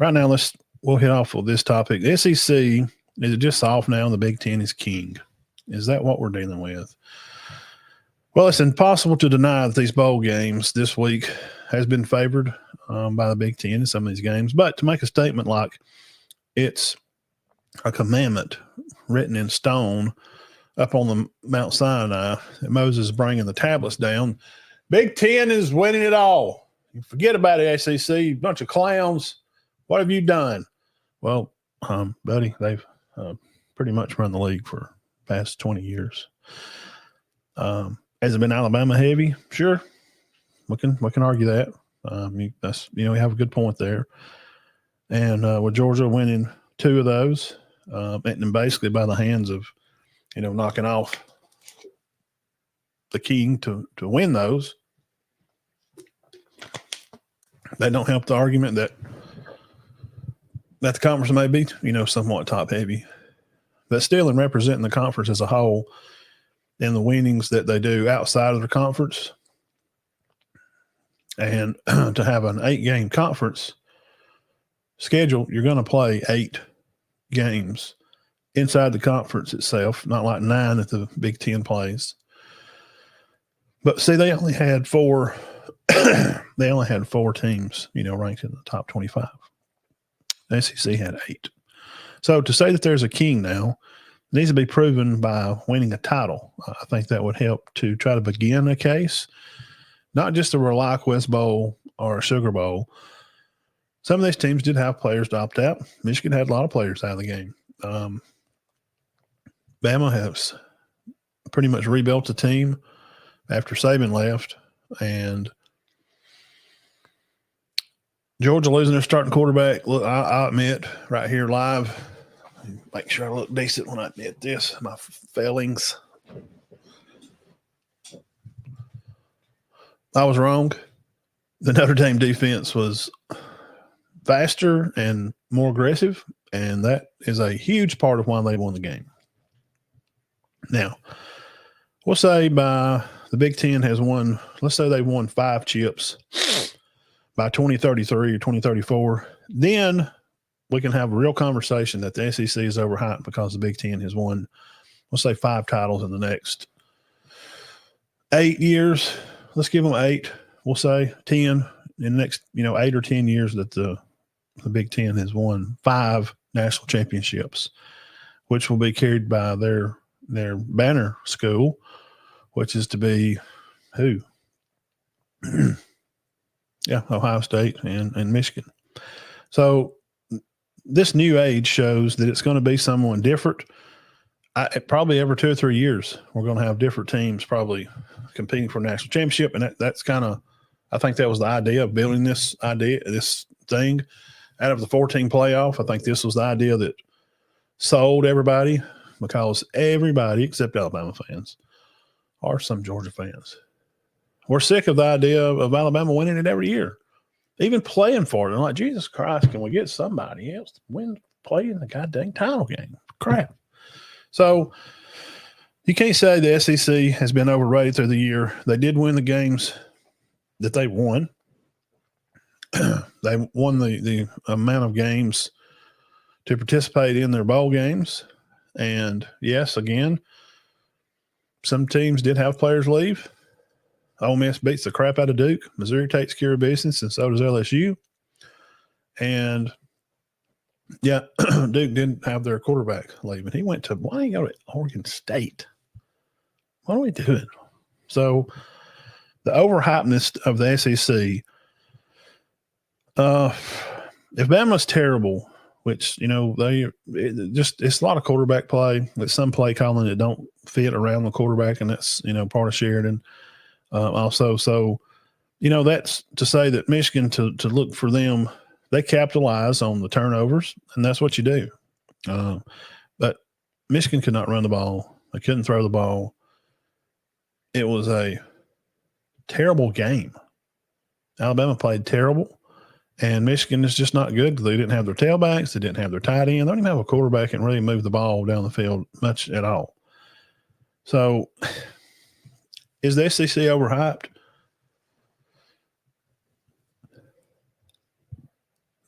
right now, we'll hit off with this topic. The SEC, is it just soft now and the Big Ten is king? Is that what we're dealing with? Well, it's impossible to deny that these bowl games this week has been favored by the Big Ten in some of these games. But to make a statement like it's a commandment written in stone up on the Mount Sinai that Moses is bringing the tablets down, Big Ten is winning it all. You forget about it, SEC, bunch of clowns. What have you done? Well, buddy, they've pretty much run the league for the past 20 years. Has it been Alabama heavy? Sure. We can argue that. We have a good point there. And with Georgia winning 2 of those, and basically by the hands of, knocking off the king to win those, that don't help the argument that the conference may be, somewhat top heavy. But still, in representing the conference as a whole and the winnings that they do outside of the conference, and to have an 8-game conference schedule, you're going to play 8 games inside the conference itself, not like 9 that the Big Ten plays. But see, they only had 4 teams, ranked in the top 25. The SEC had 8. So to say that there's a king now needs to be proven by winning a title. I think that would help to try to begin a case, not just a ReliaQuest Bowl or a Sugar Bowl. Some of these teams did have players opt out. Michigan had a lot of players out of the game. Bama has pretty much rebuilt the team after Saban left, and Georgia losing their starting quarterback. Look, I admit right here live, make sure I look decent when I admit this, my failings. I was wrong. The Notre Dame defense was faster and more aggressive, and that is a huge part of why they won the game. Now, we'll say by the Big Ten has won, let's say they won 5 chips by 2033 or 2034, then we can have a real conversation that the SEC is overhyped because the Big Ten has won, let's say 5 titles in the next 8 years. Let's give them 8. We'll say 10 in the next, 8 or 10 years that the Big Ten has won 5 national championships, which will be carried by their banner school, which is to be who? Yeah, Ohio State and Michigan. So this new age shows that it's going to be someone different. Probably every 2 or 3 years, we're going to have different teams probably competing for a national championship. And that's kind of, I think that was the idea of building this thing out of the 14 playoff. I think this was the idea that sold everybody, because everybody except Alabama fans or some Georgia fans, we're sick of the idea of Alabama winning it every year, even playing for it. And like, Jesus Christ, can we get somebody else to play in the goddamn title game? Crap. So you can't say the SEC has been overrated through the year. They did win the games that they won. They won the amount of games to participate in their bowl games. And yes, again, some teams did have players leave. Ole Miss beats the crap out of Duke. Missouri takes care of business, and so does LSU. And yeah, Duke didn't have their quarterback leaving. He went to, why didn't he go to Oregon State? What are we doing? So the overhypeness of the SEC, if Bama's terrible, which, it's a lot of quarterback play. There's some play calling that don't fit around the quarterback, and that's, part of Sheridan also. So, that's to say that Michigan, to look for them, they capitalize on the turnovers, and that's what you do. But Michigan could not run the ball. They couldn't throw the ball. It was a terrible game. Alabama played terrible, and Michigan is just not good because they didn't have their tailbacks. They didn't have their tight end. They don't even have a quarterback that can really move the ball down the field much at all. So is the SEC overhyped?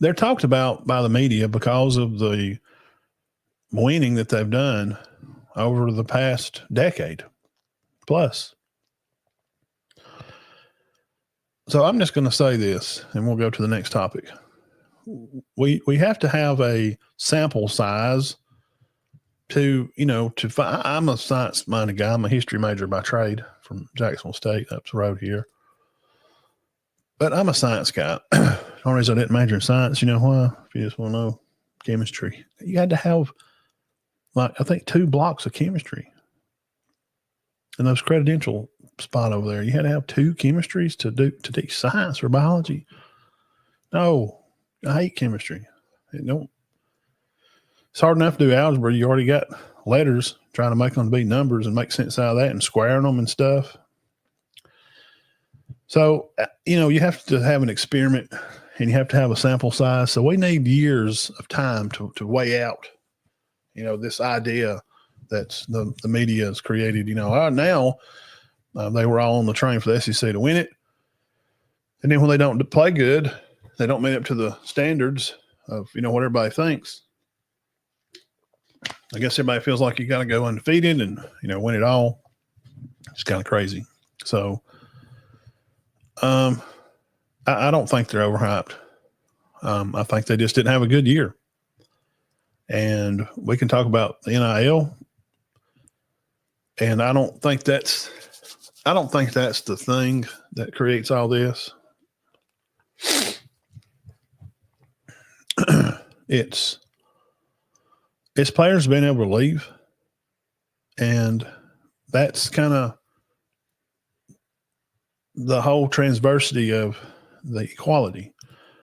they're talked about by the media because of the winning that they've done over the past decade plus. So I'm just going to say this, and we'll go to the next topic. We have to have a sample size to, I'm a science-minded guy. I'm a history major by trade from Jacksonville State up the road here. But I'm a science guy. The only reason I didn't major in science, you know why? If you just want to know, chemistry. You had to have, I think 2 blocks of chemistry. And those credential spot over there, you had to have 2 chemistries to teach science or biology. No, I hate chemistry. It's hard enough to do algebra. You already got letters, trying to make them be numbers and make sense out of that and squaring them and stuff. So, you have to have an experiment and you have to have a sample size. So we need years of time to weigh out, this idea that the media has created. Now they were all on the train for the SEC to win it. And then when they don't play good, they don't meet up to the standards of, what everybody thinks. I guess everybody feels like you got to go undefeated and, win it all. It's kind of crazy. So, I don't think they're overhyped. I think they just didn't have a good year. And we can talk about the NIL. And I don't think that's the thing that creates all this. It's players being able to leave. And that's kind of the whole transversity of the equality.